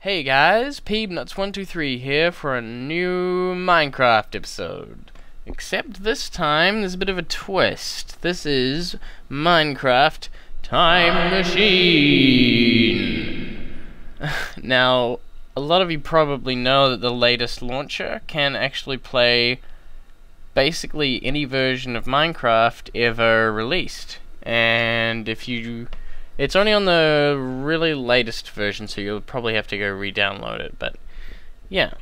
Hey guys, Peebnuts123 here for a new Minecraft episode. Except this time there's a bit of a twist. This is Minecraft Time Machine. Now, a lot of you probably know that the latest launcher can actually play basically any version of Minecraft ever released. And it's only on the really latest version, so you'll probably have to go re-download it, but yeah.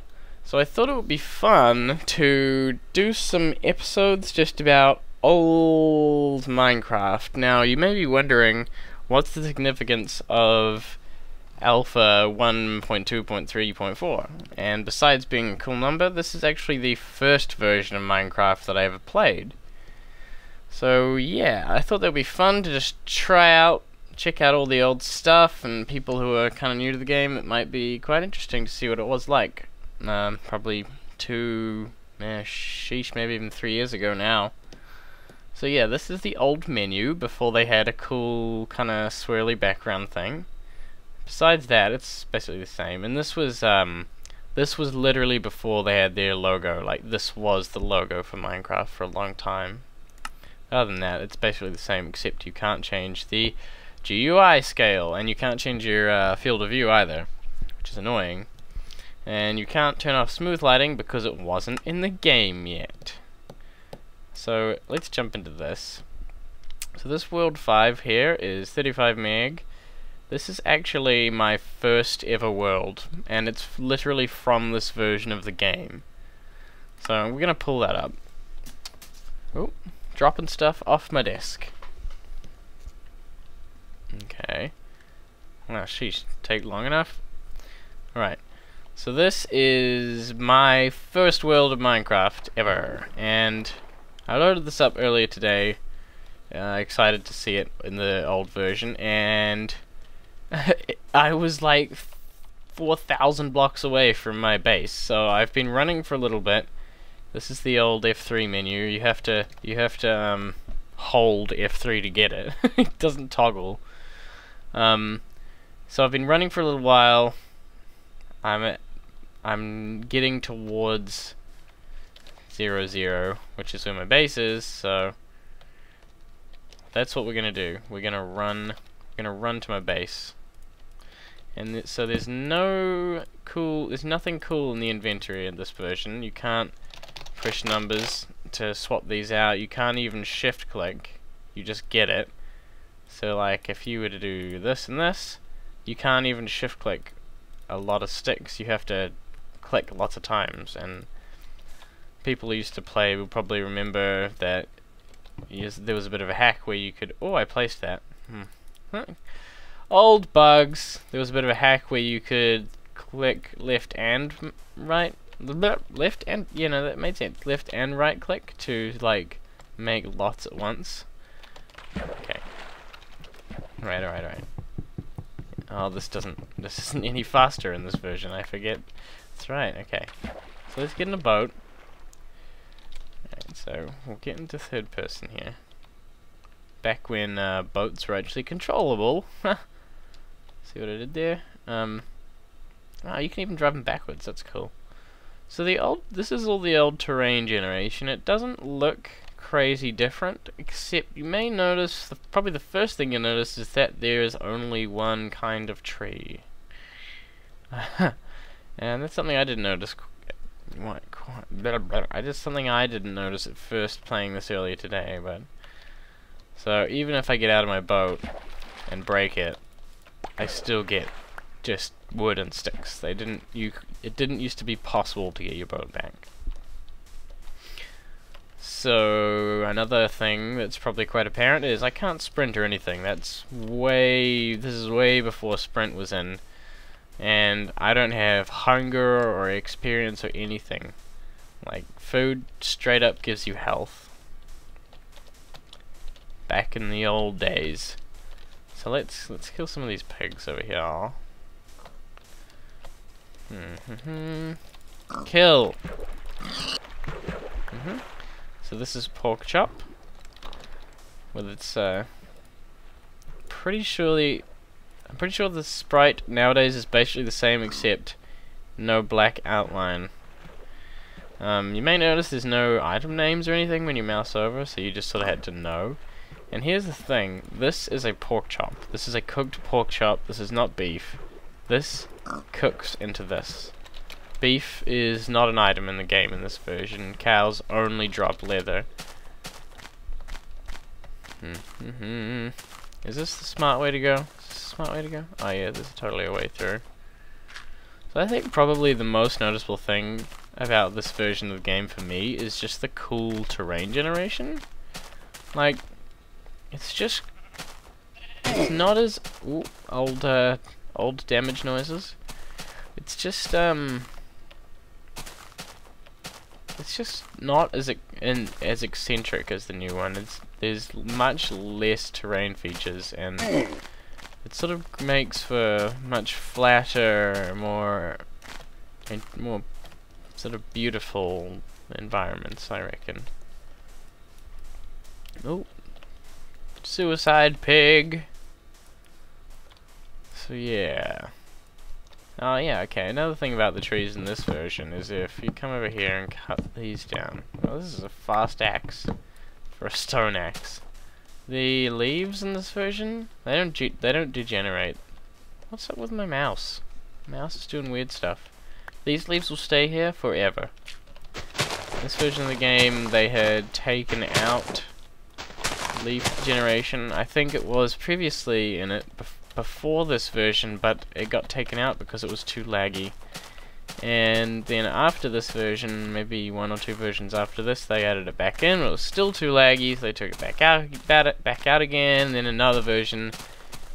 So I thought it would be fun to do some episodes just about old Minecraft. Now, you may be wondering, what's the significance of Alpha 1.2.3.4? And besides being a cool number, this is actually the first version of Minecraft that I ever played. So yeah, I thought that would be fun to just check out all the old stuff, and people who are kind of new to the game, it might be quite interesting to see what it was like. Probably maybe even 3 years ago now. So yeah, this is the old menu before they had a cool kind of swirly background thing. Besides that, it's basically the same. And this was literally before they had their logo. Like, this was the logo for Minecraft for a long time. Other than that, it's basically the same, except you can't change the GUI scale, and you can't change your field of view either, which is annoying. And you can't turn off smooth lighting because it wasn't in the game yet. So let's jump into this. So this world 5 here is 35 meg. This is actually my first ever world, and it's literally from this version of the game. So we're gonna pull that up. Oh, dropping stuff off my desk. Okay. Oh, sheesh, take long enough? Alright. So this is my first world of Minecraft ever, and I loaded this up earlier today. Excited to see it in the old version, and I was like 4,000 blocks away from my base, so I've been running for a little bit. This is the old F3 menu. You have to hold F3 to get it. It doesn't toggle. So I've been running for a little while. I'm getting towards 0, which is where my base is, so that's what we're gonna do. We're gonna run to my base. And so there's nothing cool in the inventory in this version. You can't push numbers to swap these out. You can't even shift click. You just get it. So like if you were to do this and this, you can't even shift click a lot of sticks. You have to click lots of times, and people who used to play will probably remember that there was a bit of a hack where you could... Oh, I placed that. Old bugs. There was a bit of a hack where you could click left and right. Left and... You know, that made sense. Left and right click to, like, make lots at once. Okay. Alright. Oh, this isn't any faster in this version, I forget. That's right, okay. So let's get in a boat. Alright, so we'll get into third person here. Back when boats were actually controllable. See what I did there? Oh, you can even drive them backwards, that's cool. So this is all the old terrain generation. It doesn't look crazy different, except you may notice, probably the first thing you notice is that there is only one kind of tree. And that's something I didn't notice. Something I didn't notice at first playing this earlier today, but so even if I get out of my boat and break it, I still get just wood and sticks. It didn't used to be possible to get your boat back. So another thing that's probably quite apparent is I can't sprint or anything. This is way before sprint was in, and I don't have hunger or experience or anything. Like, food straight up gives you health. Back in the old days. So let's kill some of these pigs over here. Kill. So this is pork chop with its pretty surely I'm pretty sure the sprite nowadays is basically the same except no black outline. You may notice there's no item names or anything when you mouse over, so you just sort of had to know. And here's the thing, this is a pork chop. This is a cooked pork chop, this is not beef. This cooks into this. Beef is not an item in the game in this version. Cows only drop leather. Is this the smart way to go? Is this the smart way to go? Oh yeah, there's totally a way through. So I think probably the most noticeable thing about this version of the game for me is just the cool terrain generation. Like, it's just... It's not as... Ooh, old damage noises. It's just not as as eccentric as the new one. There's much less terrain features, and it sort of makes for much flatter, more sort of beautiful environments, I reckon. Oh, suicide pig. So yeah. Oh yeah, okay, another thing about the trees in this version is if you come over here and cut these down. Well, this is a fast axe for a stone axe. The leaves in this version, they don't degenerate. What's up with my mouse? Mouse is doing weird stuff. These leaves will stay here forever. In this version of the game, they had taken out leaf generation. I think it was previously in it before this version, but it got taken out because it was too laggy. And then after this version, maybe one or two versions after this, they added it back in, but it was still too laggy, so they took it back out again. And then another version,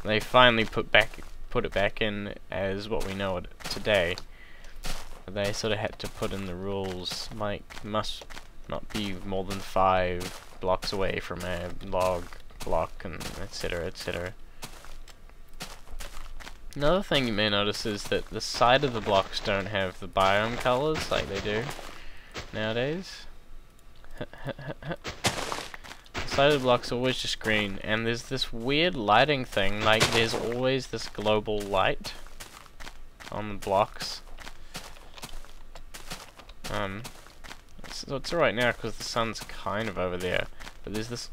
they finally put it back in as what we know it today. They sort of had to put in the rules, like, must not be more than 5 blocks away from a log block, and etc, etc. Another thing you may notice is that the side of the blocks don't have the biome colors like they do nowadays. The side of the block's always just green, and there's this weird lighting thing, like there's always this global light on the blocks. So it's alright now because the sun's kind of over there, but there's this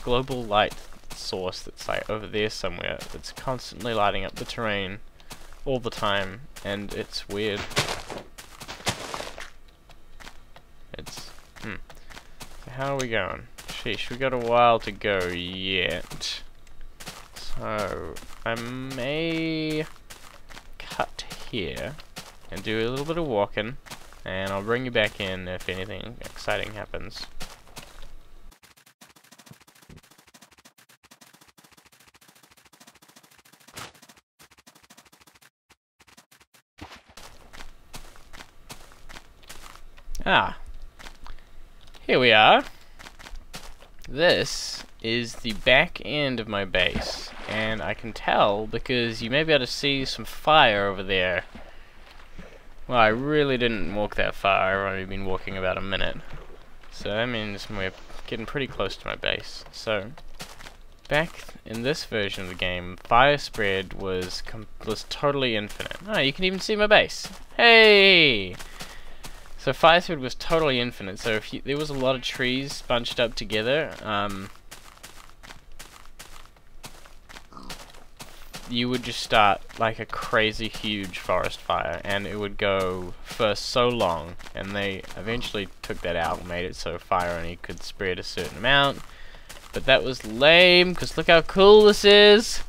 global light source that's like over there somewhere that's constantly lighting up the terrain all the time, and it's weird. It's So how are we going? Sheesh, we got a while to go yet. So I may cut here and do a little bit of walking, and I'll bring you back in if anything exciting happens. Ah, here we are. This is the back end of my base, and I can tell because you may be able to see some fire over there. Well, I really didn't walk that far. I've only been walking about a minute, so that means we're getting pretty close to my base. So back in this version of the game, fire spread was totally infinite. Oh, you can even see my base. Hey! So fire spread was totally infinite, so if there was a lot of trees bunched up together, you would just start like a crazy huge forest fire, and it would go for so long, and they eventually took that out and made it so fire only could spread a certain amount. But that was lame, because look how cool this is!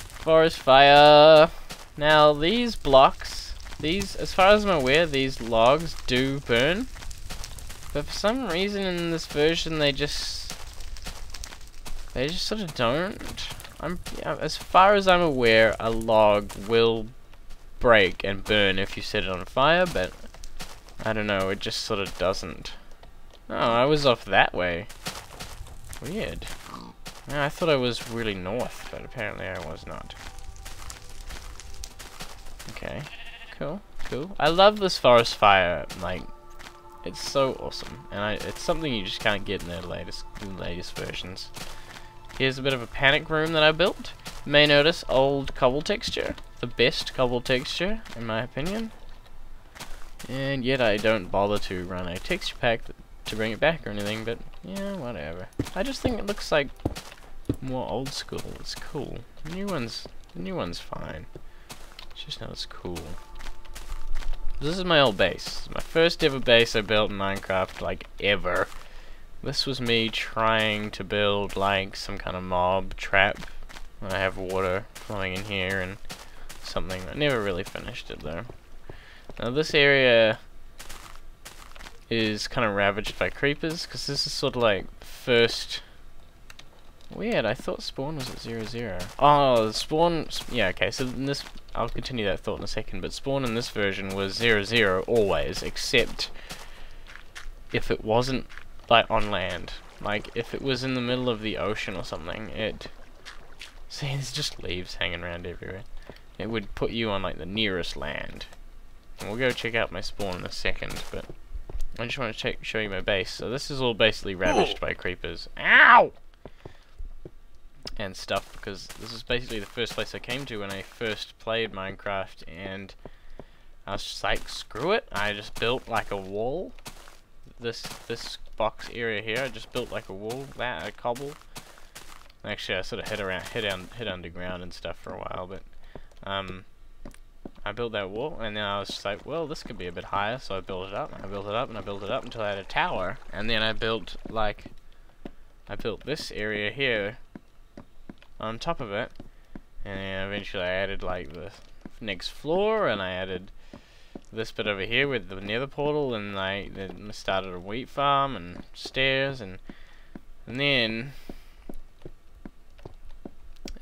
Forest fire! Now these blocks, as far as I'm aware, these logs do burn, but for some reason in this version they just sort of don't. As far as I'm aware, a log will break and burn if you set it on fire, but I don't know, it just sort of doesn't. Oh, I was off that way. Weird. Yeah, I thought I was really north, but apparently I was not. Okay. Cool, cool. I love this forest fire, like, it's so awesome, and it's something you just can't get in the latest versions. Here's a bit of a panic room that I built. You may notice old cobble texture. The best cobble texture, in my opinion. And yet I don't bother to run a texture pack to bring it back or anything, but yeah, whatever. I just think it looks like more old school. It's cool. The new one's fine. It's just not as cool. This is my old base. This is my first ever base I built in Minecraft, like, ever. This was me trying to build, like, some kind of mob trap. I have water flowing in here and something. I never really finished it, though. Now, this area is kind of ravaged by creepers, because this is sort of like first... Weird, I thought spawn was at 0, 0. Oh, spawn... Yeah, okay, so in this... I'll continue that thought in a second, but spawn in this version was 0, 0 always, except if it wasn't, like, on land. Like, if it was in the middle of the ocean or something, it... See, there's just leaves hanging around everywhere. It would put you on, like, the nearest land. And we'll go check out my spawn in a second, but I just want to show you my base. So this is all basically ravaged by creepers. Ow! And stuff, because this is basically the first place I came to when I first played Minecraft, and I was just like, screw it. I just built like a wall. This box area here, I just built like a wall, a cobble. Actually, I sort of hid underground and stuff for a while, but I built that wall, and then I was just like, well, this could be a bit higher, so I built it up, and I built it up, and I built it up until I had a tower, and then I built this area here on top of it, and then eventually I added like the next floor, and I added this bit over here with the nether portal, and I then started a wheat farm and stairs, and then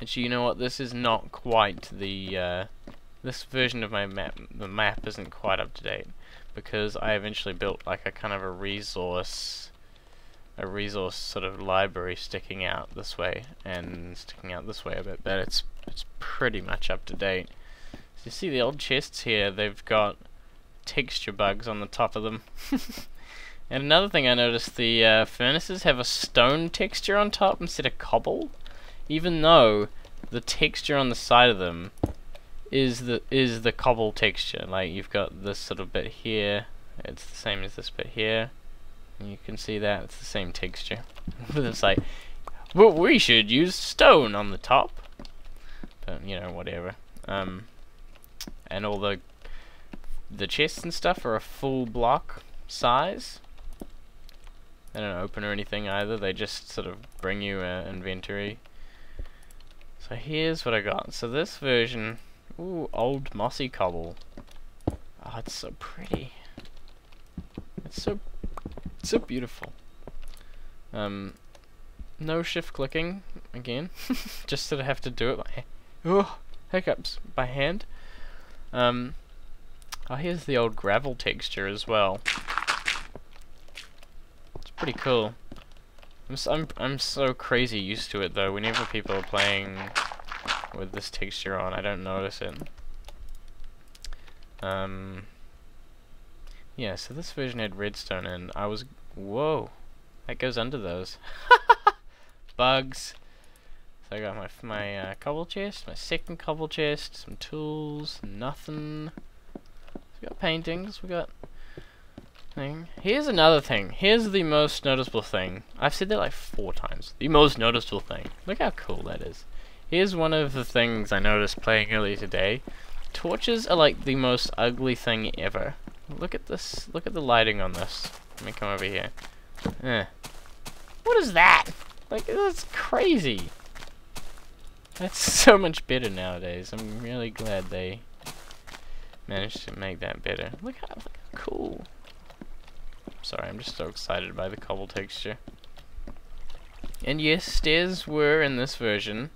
actually, you know what, this is not quite the this version of my map. The map isn't quite up to date, because I eventually built like a kind of a resource sort of library sticking out this way and sticking out this way a bit, but it's pretty much up to date. So you see the old chests here, they've got texture bugs on the top of them. And another thing I noticed, the furnaces have a stone texture on top instead of cobble, even though the texture on the side of them is the cobble texture. Like, you've got this sort of bit here, it's the same as this bit here. You can see that it's the same texture. But it's like, well, we should use stone on the top. But you know, whatever. And all the chests and stuff are a full block size. They don't open or anything either. They just sort of bring you an inventory. So here's what I got. So this version, ooh, old mossy cobble. Oh, it's so pretty. It's so beautiful. No shift clicking again. Just sort of have to do it by hiccups by hand. Oh, here's the old gravel texture as well. It's pretty cool. I'm so crazy used to it though. Whenever people are playing with this texture on, I don't notice it. Yeah, so this version had redstone, and I was... Whoa! That goes under those. Bugs! So I got my cobble chest, my second cobble chest, some tools, nothing. We got paintings, we got... thing. Here's another thing. Here's the most noticeable thing. I've said that like 4 times. The most noticeable thing. Look how cool that is. Here's one of the things I noticed playing earlier today. Torches are like the most ugly thing ever. Look at this. Look at the lighting on this. Let me come over here. What is that? Like, that's crazy. That's so much better nowadays. I'm really glad they managed to make that better. Look how cool. Sorry, I'm just so excited by the cobble texture. And yes, stairs were in this version.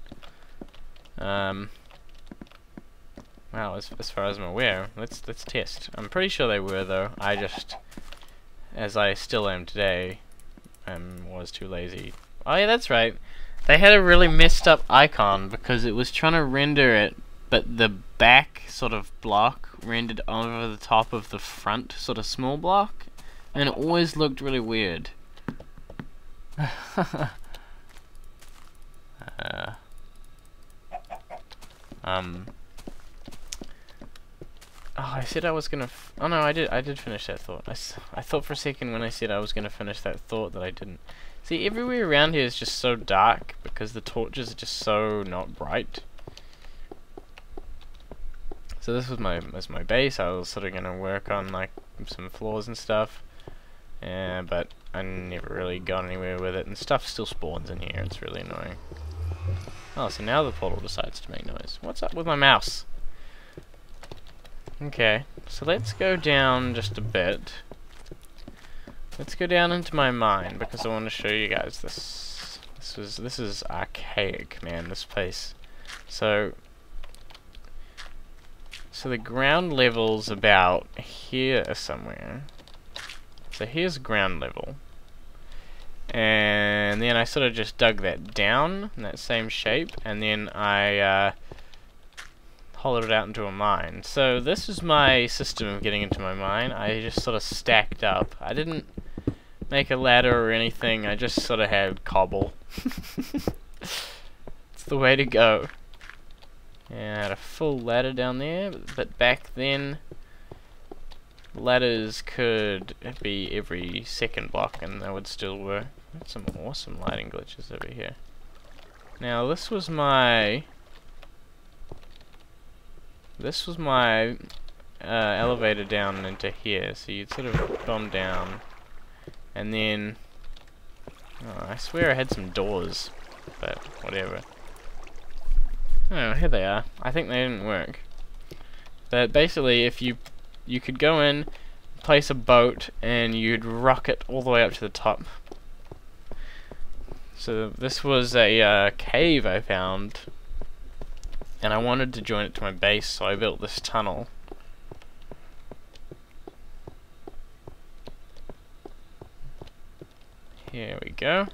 Wow, as far as I'm aware, let's test. I'm pretty sure they were though. I just, as I still am today, was too lazy. Oh yeah, that's right. They had a really messed up icon because it was trying to render it, but the back sort of block rendered over the top of the front sort of small block, and it always looked really weird. Oh, I said I was gonna. Oh no, I did finish that thought. I thought for a second when I said I was gonna finish that thought that I didn't. See, everywhere around here is just so dark because the torches are just so not bright. So this was my base. I was sort of gonna work on like some floors and stuff, but I never really got anywhere with it, and stuff still spawns in here. It's really annoying. Oh, so now the portal decides to make noise. What's up with my mouse? Okay, so let's go down just a bit. Let's go down into my mine because I want to show you guys this. This is archaic, man. This place. So the ground level's about here somewhere. So here's ground level, and then I sort of just dug that down in that same shape, and then I hollowed it out into a mine. So this is my system of getting into my mine. I just sort of stacked up. I didn't make a ladder or anything. I just sort of had cobble. It's the way to go. And I had a full ladder down there, but back then ladders could be every second block and they would still work. That's some awesome lighting glitches over here. Now this was my elevator down into here, so you'd sort of bomb down, and then I swear I had some doors, but whatever. Oh, here they are. I think they didn't work. But basically, if you could go in, place a boat, and you'd rocket all the way up to the top. So this was a cave I found, and I wanted to join it to my base, so I built this tunnel. Here we go.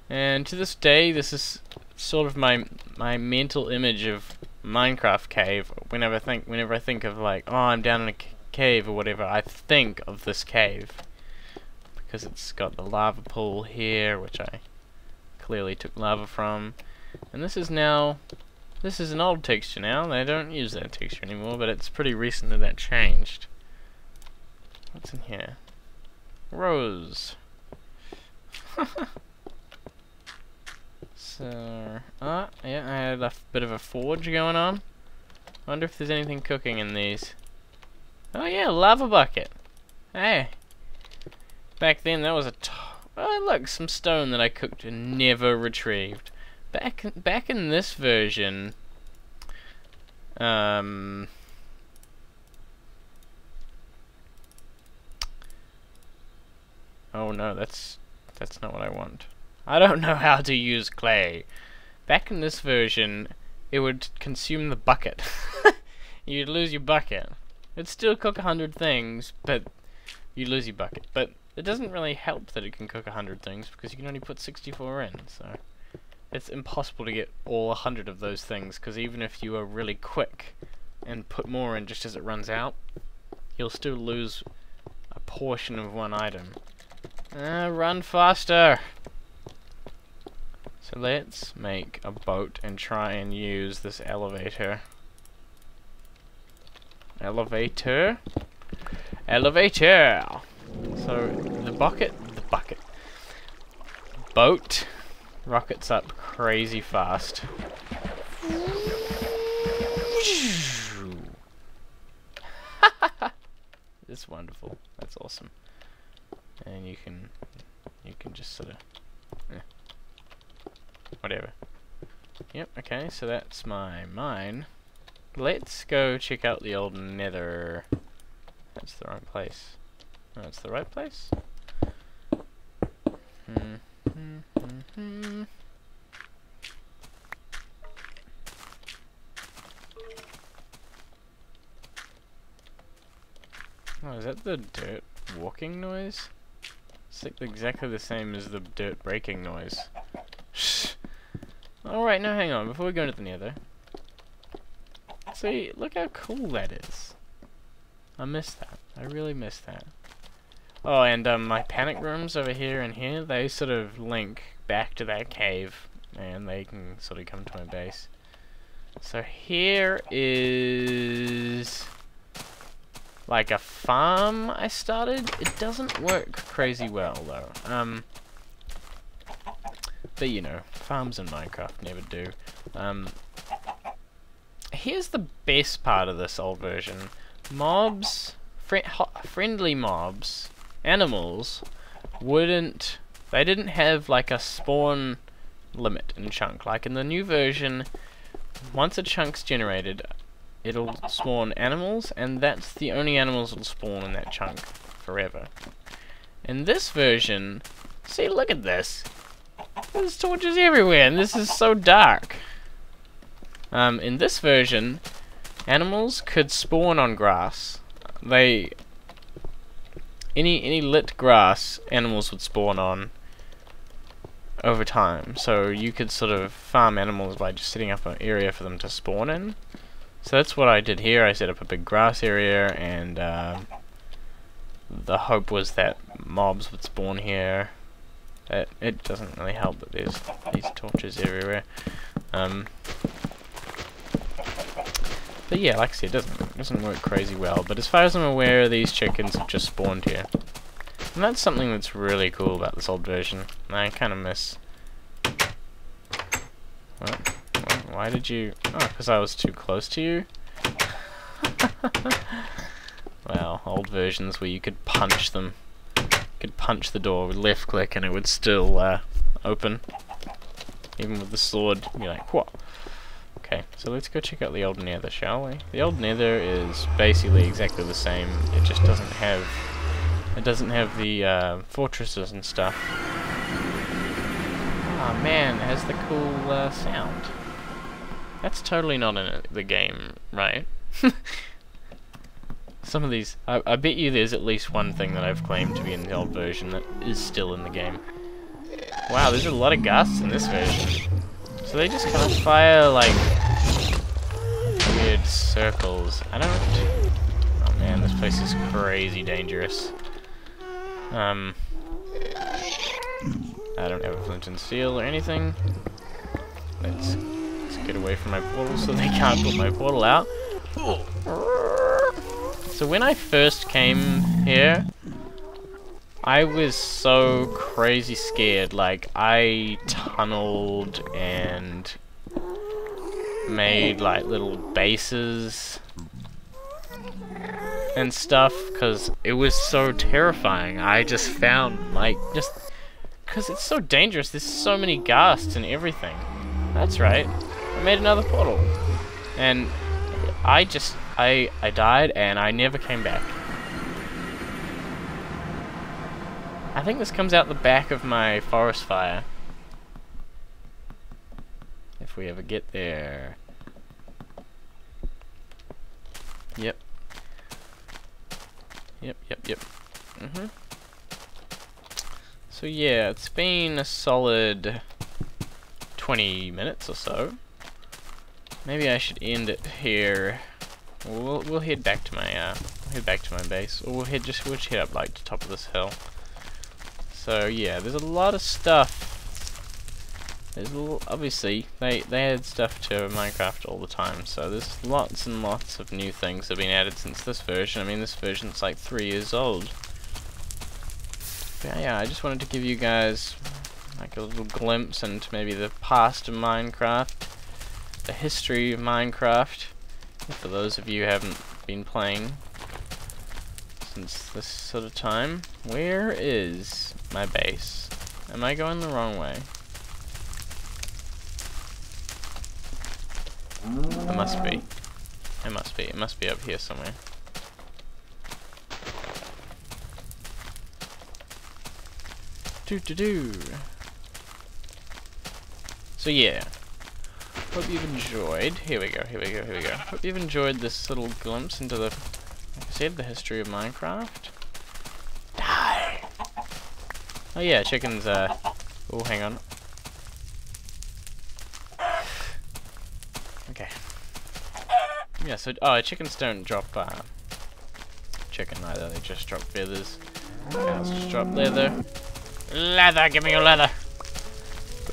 And to this day, this is sort of my mental image of Minecraft cave. Whenever I think of like, oh, I'm down in a cave or whatever, I think of this cave because it's got the lava pool here, which I clearly took lava from. And this is an old texture now. They don't use that texture anymore, but it's pretty recent that changed. What's in here? Rose. So, yeah, I had a bit of a forge going on. Wonder if there's anything cooking in these. Oh yeah, lava bucket. Hey. Back then that was oh look, some stone that I cooked and never retrieved. Back in this version, oh no, that's not what I want. I don't know how to use clay. Back in this version, it would consume the bucket. You'd lose your bucket. It'd still cook 100 things, but you'd lose your bucket. But it doesn't really help that it can cook 100 things because you can only put 64 in, so it's impossible to get all 100 of those things, because even if you are really quick and put more in just as it runs out, you'll still lose a portion of one item. Run faster! So let's make a boat and try and use this elevator. Elevator? Elevator! So the boat rockets up crazy fast. It's wonderful. That's awesome. And you can just sort of whatever. Yep, okay, so that's my mine. Let's go check out the old nether. That's the wrong place. No, it's the right place? Oh, is that the dirt walking noise? It's like exactly the same as the dirt breaking noise. Alright, now hang on, before we go into the nether. See, look how cool that is. I miss that. I really miss that. Oh, and my panic rooms over here and here, they sort of link back to that cave and they can sort of come to my base. So here is like a farm I started. It doesn't work crazy well though. But you know, farms in Minecraft never do. Here's the best part of this old version. Mobs, friendly mobs, animals, they didn't have like a spawn limit in chunk. Like in the new version, once a chunk's generated, it'll spawn animals, and that's the only animals that'll spawn in that chunk forever. In this version, see, look at this. There's torches everywhere, and this is so dark. In this version, animals could spawn on grass. Any lit grass, animals would spawn on over time. So you could sort of farm animals by just setting up an area for them to spawn in. So that's what I did here. I set up a big grass area, and the hope was that mobs would spawn here. It doesn't really help that there's these torches everywhere. But yeah, like I said, it doesn't work crazy well. But as far as I'm aware, these chickens have just spawned here. And that's something that's really cool about this old version. I kind of miss... What? Why did you... Oh, because I was too close to you? Well, old versions where you could punch them. You could punch the door with left click and it would still open. Even with the sword, you're like, what? Okay, so let's go check out the old nether, shall we? The old nether is basically exactly the same. It just doesn't have... It doesn't have the fortresses and stuff. Oh man, it has the cool sound. That's totally not in the game, right? Some of these... I bet you there's at least one thing that I've claimed to be in the old version that is still in the game. Wow, there's a lot of ghasts in this version. So they just kind of fire, like, weird circles. I don't... Oh man, this place is crazy dangerous. I don't have a flint and steel or anything. Let's get away from my portal so they can't put my portal out. So when I first came here, I was so crazy scared. Like, I tunneled and made like little bases and stuff because it was so terrifying. I just found, like, just because it's so dangerous, there's so many ghasts and everything. That's right, I made another portal, and I died and I never came back. I think this comes out the back of my forest fire, if we ever get there. Yep. Yep. So yeah, it's been a solid 20 minutes or so. Maybe I should end it here. We'll head back to my base, or we'll head up like to the top of this hill. So yeah, there's a lot of stuff. Obviously they add stuff to Minecraft all the time, so there's lots and lots of new things that have been added since this version. I mean, this version's like 3 years old. But yeah, I just wanted to give you guys like a little glimpse into maybe the past of Minecraft, the history of Minecraft, for those of you who haven't been playing since this sort of time. Where is my base? Am I going the wrong way? It must be. It must be up here somewhere. So yeah, hope you've enjoyed. Here we go. Hope you've enjoyed this little glimpse into the, like I said, the history of Minecraft. Die! Oh yeah, chickens, oh, hang on. Okay. Yeah, so, chickens don't drop, chicken either, they just drop feathers. Cows just drop leather. Leather, give me your leather!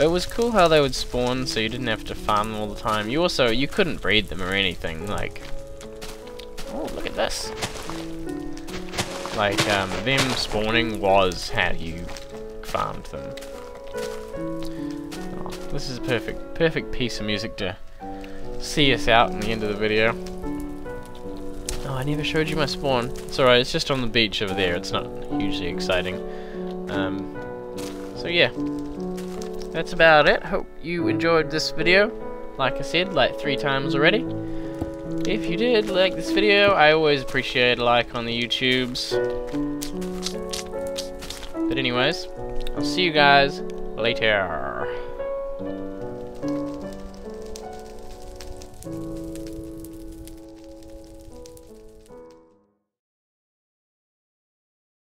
But it was cool how they would spawn, so you didn't have to farm them all the time. You couldn't breed them or anything. Like, oh, look at this. Like, them spawning was how you farmed them. Oh, this is a perfect piece of music to see us out in the end of the video. Oh, I never showed you my spawn. It's alright, it's just on the beach over there. It's not hugely exciting. So yeah, that's about it. Hope you enjoyed this video. Like I said, like 3 times already. If you did like this video, I always appreciate a like on the YouTubes. But anyways, I'll see you guys later.